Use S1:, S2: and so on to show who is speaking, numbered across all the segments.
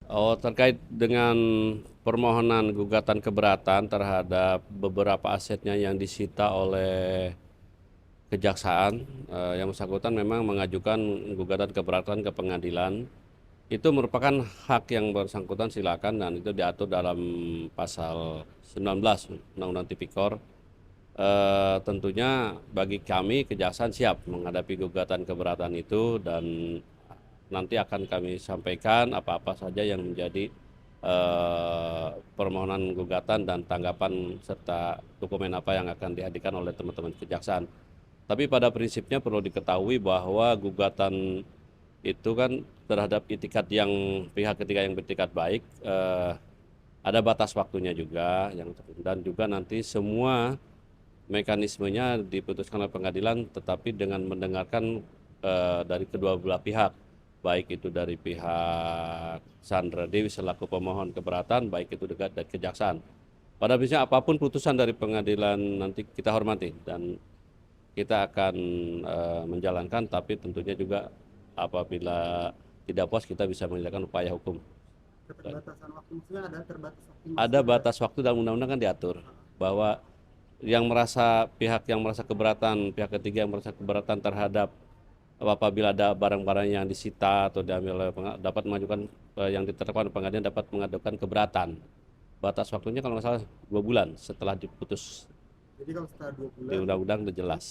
S1: Oh, terkait dengan permohonan gugatan keberatan terhadap beberapa asetnya yang disita oleh kejaksaan, yang bersangkutan memang mengajukan gugatan keberatan ke pengadilan. Itu merupakan hak yang bersangkutan silakan dan itu diatur dalam pasal 19 Undang-Undang Tipikor. Tentunya bagi kami kejaksaan siap menghadapi gugatan keberatan itu dan nanti akan kami sampaikan apa-apa saja yang menjadi permohonan gugatan dan tanggapan serta dokumen apa yang akan dihadirkan oleh teman-teman kejaksaan. Tapi pada prinsipnya perlu diketahui bahwa gugatan itu kan terhadap itikat yang pihak ketiga yang beritikat baik, ada batas waktunya juga yang dan juga nanti semua mekanismenya diputuskan oleh pengadilan tetapi dengan mendengarkan dari kedua belah pihak, baik itu dari pihak Sandra Dewi selaku pemohon keberatan, baik itu dekat dari kejaksaan. Pada prinsipnya apapun putusan dari pengadilan nanti kita hormati dan kita akan menjalankan, tapi tentunya juga apabila tidak puas kita bisa menjalankan upaya hukum.
S2: Keterbatasan waktu maksudnya ada terbatas waktu
S1: Ada
S2: maksudnya ada.
S1: batas waktu dalam undang-undang kan diatur bahwa yang merasa pihak yang merasa keberatan, pihak ketiga yang merasa keberatan terhadap apabila ada barang-barang yang disita atau diambil oleh dapat mengajukan yang ditetapkan pengadilan dapat mengajukan keberatan. Batas waktunya kalau nggak salah 2 bulan setelah diputus
S2: Jadi kalau setelah dua
S1: di
S2: bulan
S1: undang-undang udah jelas.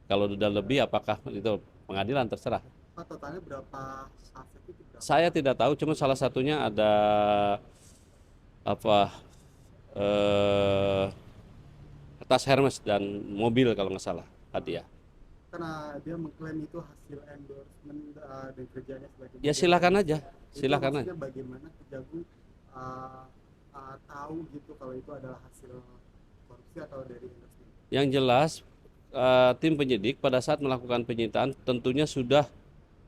S1: Kalau sudah lebih apakah itu pengadilan terserah.
S2: Pak, totalnya berapa aset itu berapa?
S1: Saya tidak tahu, cuma salah satunya ada apa eh, tas Hermes dan mobil kalau nggak salah hadiah.
S2: Karena dia mengklaim itu hasil endorsement dan kerjanya sebagai
S1: Ya
S2: model
S1: silakan
S2: korupsi.
S1: aja,
S2: Itu
S1: silakan aja.
S2: maksudnya bagaimana Kejagung uh, tahu gitu kalau itu adalah hasil korupsi atau dari endorsement?
S1: Yang jelas tim penyidik pada saat melakukan penyitaan tentunya sudah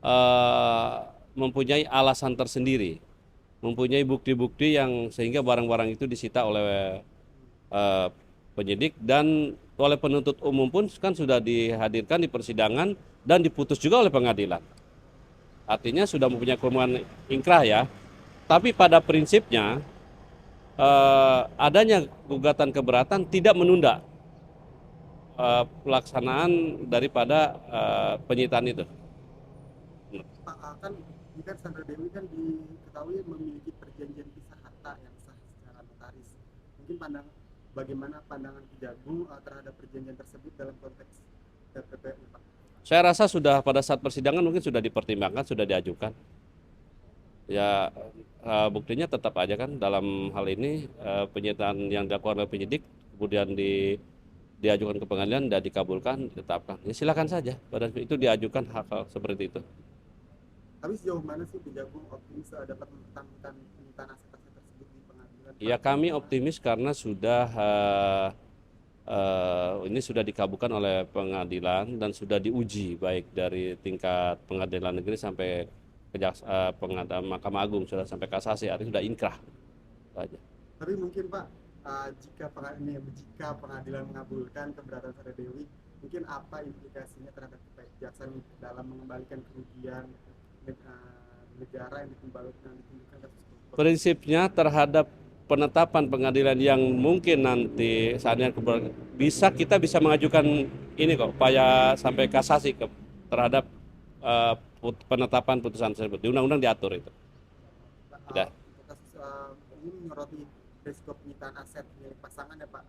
S1: eh, mempunyai alasan tersendiri, mempunyai bukti-bukti yang sehingga barang-barang itu disita oleh eh, penyidik dan oleh penuntut umum pun kan sudah dihadirkan di persidangan dan diputus juga oleh pengadilan. Artinya sudah mempunyai kemudian ingkrah ya. Tapi pada prinsipnya adanya gugatan keberatan tidak menunda pelaksanaan daripada penyitaan itu.
S2: Pak, kan ini kan Sandra Dewi kan diketahui memiliki perjanjian pisah harta yang sah secara notaris. Mungkin bagaimana pandangan Kejagung terhadap perjanjian tersebut dalam konteks TPPU, Pak?
S1: Saya rasa sudah pada saat persidangan mungkin sudah dipertimbangkan, sudah diajukan. Ya buktinya tetap aja kan dalam hal ini penyitaan yang dilakukan oleh penyidik kemudian diajukan ke pengadilan dan dikabulkan ditetapkan. Ya silakan saja pada itu diajukan hal-hal seperti itu.
S2: Tapi sejauh mana sih Kejagung optimis dapat mempertahankan penyitaan aset-aset tersebut di pengadilan, Pak?
S1: Ya kami optimis karena sudah ini sudah dikabulkan oleh pengadilan dan sudah diuji baik dari tingkat pengadilan negeri sampai pengadilan Mahkamah Agung sudah sampai kasasi, artinya sudah inkrah saja.
S2: Tapi mungkin Pak, jika pengadilan mengabulkan keberatan Sandra Dewi, mungkin apa implikasinya terhadap kejaksaan dalam mengembalikan kerugian negara yang ditimbulkan kasus korupsi?
S1: Prinsipnya terhadap penetapan pengadilan yang mungkin nanti saatnya kita bisa mengajukan ini kok upaya sampai kasasi terhadap eh, penetapan putusan tersebut di undang-undang diatur itu. Tidak.
S2: Untuk kasus ini menyoroti risiko penyitaan aset milik pasangan ya Pak,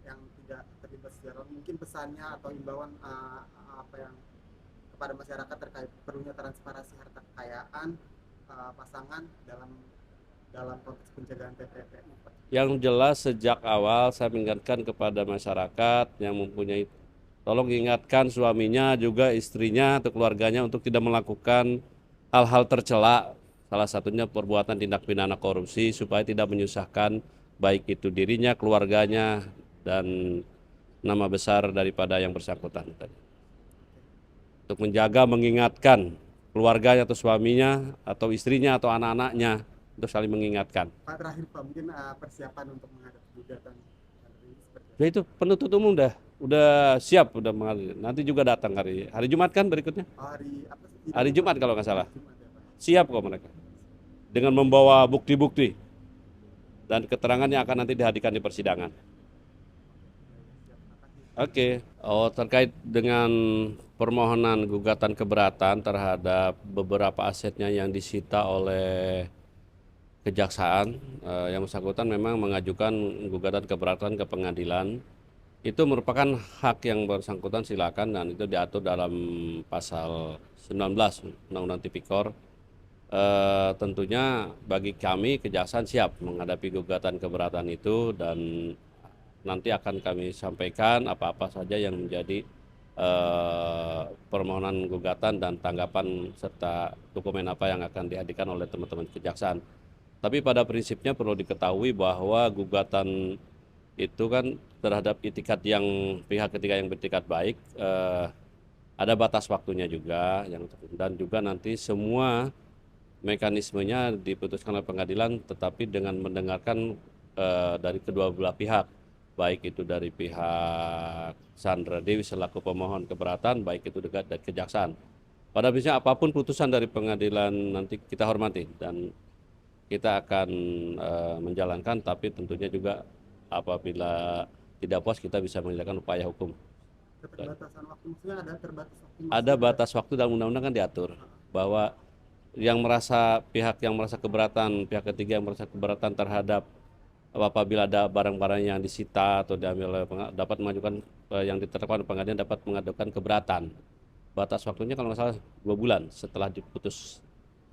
S2: yang tidak terlibat secara mungkin pesannya atau imbauan apa yang kepada masyarakat terkait perlunya transparansi harta kekayaan pasangan dalam dalam konteks pencegahan TPPU, Pak.
S1: Yang jelas sejak awal saya mengingatkan kepada masyarakat yang mempunyai, tolong ingatkan suaminya juga istrinya atau keluarganya untuk tidak melakukan hal-hal tercela, salah satunya perbuatan tindak pidana korupsi supaya tidak menyusahkan baik itu dirinya, keluarganya dan nama besar daripada yang bersangkutan tadi. Untuk menjaga mengingatkan keluarganya atau suaminya atau istrinya atau anak-anaknya untuk saling mengingatkan.
S2: Pak, terakhir Pak, mungkin persiapan untuk menghadapi gugatan ini seperti
S1: Ya
S2: apa?
S1: itu penuntut umum udah siap udah mengalir. Nanti juga datang hari Jumat kan berikutnya.
S2: Hari apa sih? Tidak
S1: Hari
S2: lupa.
S1: Jumat kalau nggak
S2: Hari
S1: salah.
S2: Jumat ya Pak.
S1: Siap kok mereka. dengan membawa bukti-bukti dan keterangan yang akan nanti dihadirkan di persidangan. Oke. Terkait dengan permohonan gugatan keberatan terhadap beberapa asetnya yang disita oleh kejaksaan, yang bersangkutan memang mengajukan gugatan keberatan ke pengadilan. Itu merupakan hak yang bersangkutan, silakan, dan itu diatur dalam pasal 19 Undang-Undang Tipikor. Tentunya bagi kami kejaksaan siap menghadapi gugatan keberatan itu, dan nanti akan kami sampaikan apa-apa saja yang menjadi permohonan gugatan dan tanggapan serta dokumen apa yang akan dihadirkan oleh teman-teman kejaksaan. Tapi pada prinsipnya perlu diketahui bahwa gugatan itu kan terhadap itikat yang pihak ketiga yang beretikat baik, ada batas waktunya juga, dan juga nanti semua mekanismenya diputuskan oleh pengadilan, tetapi dengan mendengarkan dari kedua belah pihak, baik itu dari pihak Sandra Dewi selaku pemohon keberatan, baik itu dari kejaksaan. Pada prinsipnya apapun putusan dari pengadilan nanti kita hormati dan kita akan menjalankan, tapi tentunya juga apabila tidak puas kita bisa menjalankan upaya hukum.
S2: Keterbatasan waktu, maksudnya ada terbatas waktu?
S1: Ada batas waktu dalam undang-undang kan diatur bahwa pihak yang merasa keberatan, pihak ketiga yang merasa keberatan terhadap apabila ada barang-barang yang disita atau diambil oleh dapat mengajukan yang ditetapkan pengadilan dapat mengajukan keberatan. Batas waktunya kalau nggak salah 2 bulan setelah diputus.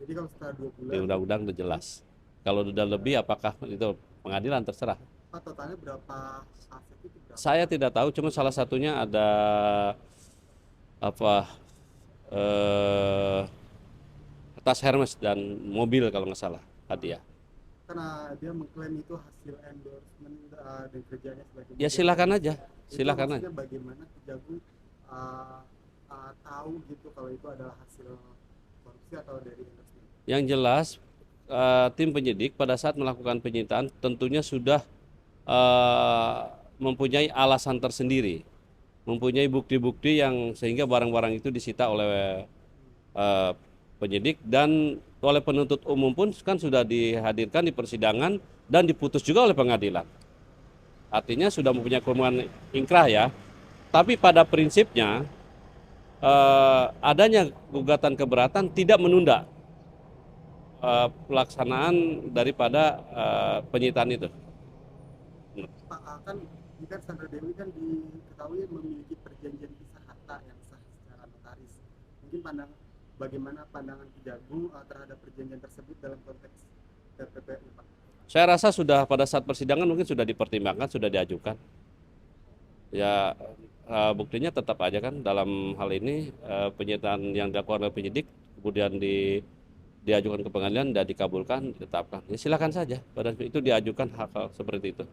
S2: Jadi kalau setelah 2 bulan
S1: Di undang-undang udah jelas. Kalau udah lebih apakah itu pengadilan terserah.
S2: Pak, totalnya berapa aset itu, berapa?
S1: Saya tidak tahu, cuma salah satunya ada apa tas Hermes dan mobil kalau nggak salah hadiah.
S2: Karena dia mengklaim itu hasil endorsement dan kerjanya sebagai
S1: Ya
S2: model.
S1: silakan aja,
S2: Itu
S1: silakan aja.
S2: maksudnya bagaimana Kejagung tahu gitu kalau itu adalah hasil korupsi atau dari endorsement?
S1: Yang jelas tim penyidik pada saat melakukan penyitaan tentunya sudah mempunyai alasan tersendiri, mempunyai bukti-bukti yang sehingga barang-barang itu disita oleh penyidik dan oleh penuntut umum pun kan sudah dihadirkan di persidangan dan diputus juga oleh pengadilan. Artinya sudah mempunyai kewenangan ingkrah ya. Tapi pada prinsipnya adanya gugatan keberatan tidak menunda pelaksanaan daripada penyitaan itu.
S2: Pak, kan ini kan Sandra Dewi kan diketahui memiliki perjanjian pisah harta yang sah secara notaris. Mungkin bagaimana pandangan Kejagung terhadap perjanjian tersebut dalam konteks TPPU, Pak?
S1: Saya rasa sudah pada saat persidangan mungkin sudah dipertimbangkan, sudah diajukan. Ya buktinya tetap aja kan dalam hal ini penyitaan yang dilakukan oleh penyidik kemudian diajukan ke pengadilan dan dikabulkan, ditetapkan. Ya silakan saja pada itu diajukan hal-hal seperti itu.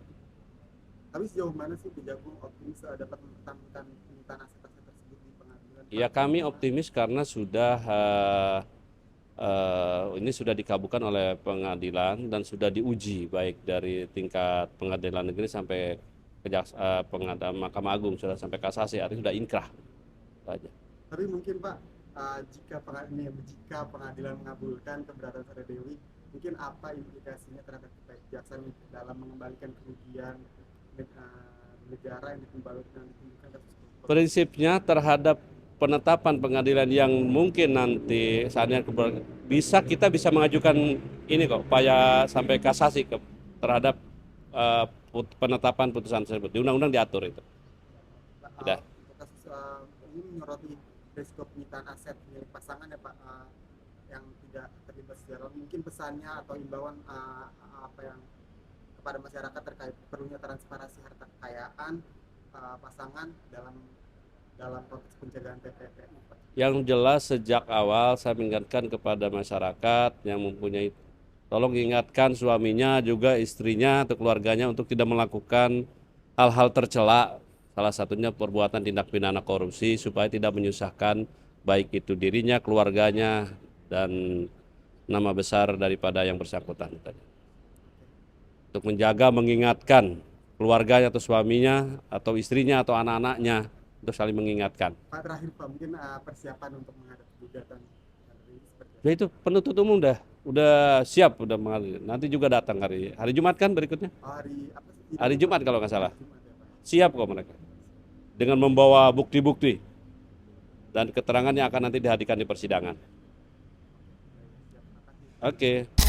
S2: Tapi sejauh mana sih Kejagung optimis dapat mempertahankan penyitaan aset-aset tersebut di pengadilan?
S1: Ya kami optimis karena sudah ini sudah dikabulkan oleh pengadilan dan sudah diuji baik dari tingkat pengadilan negeri sampai pengadilan Mahkamah Agung, sudah sampai kasasi, artinya sudah inkrah saja.
S2: Tapi mungkin Pak, jika pengadilan mengabulkan keberatan Sandra Dewi, mungkin apa implikasinya terhadap kejaksaan dalam mengembalikan kerugian negara yang ditimbulkan kasus korupsi?
S1: Prinsipnya terhadap penetapan pengadilan yang mungkin nanti saatnya kita bisa mengajukan ini kok upaya sampai kasasi terhadap penetapan putusan tersebut. Di undang-undang diatur itu. Sudah.
S2: Untuk kasus ini menyoroti risiko penyitaan aset milik pasangan ya Pak, yang tidak terlibat secara mungkin pesannya atau imbauan apa yang kepada masyarakat terkait perlunya transparansi harta kekayaan pasangan dalam konteks pencegahan TPPU, Pak.
S1: Yang jelas sejak awal saya mengingatkan kepada masyarakat yang mempunyai, tolong ingatkan suaminya juga istrinya atau keluarganya untuk tidak melakukan hal-hal tercela, salah satunya perbuatan tindak pidana korupsi supaya tidak menyusahkan baik itu dirinya, keluarganya, dan nama besar daripada yang bersangkutan. Untuk menjaga, mengingatkan keluarganya atau suaminya atau istrinya atau anak-anaknya untuk saling mengingatkan.
S2: Pak, terakhir Pak, mungkin persiapan untuk menghadapi gugatan seperti
S1: Ya itu penuntut umum udah siap, udah mengalir. Nanti juga datang hari Jumat kan berikutnya.
S2: hari apa sih?
S1: Hari Jumat kalau nggak salah.
S2: Jumat ya, Pak.
S1: Siap kok mereka. Dengan membawa bukti-bukti dan keterangan yang akan nanti dihadirkan di persidangan.
S2: Siap, makasih.
S1: Oke.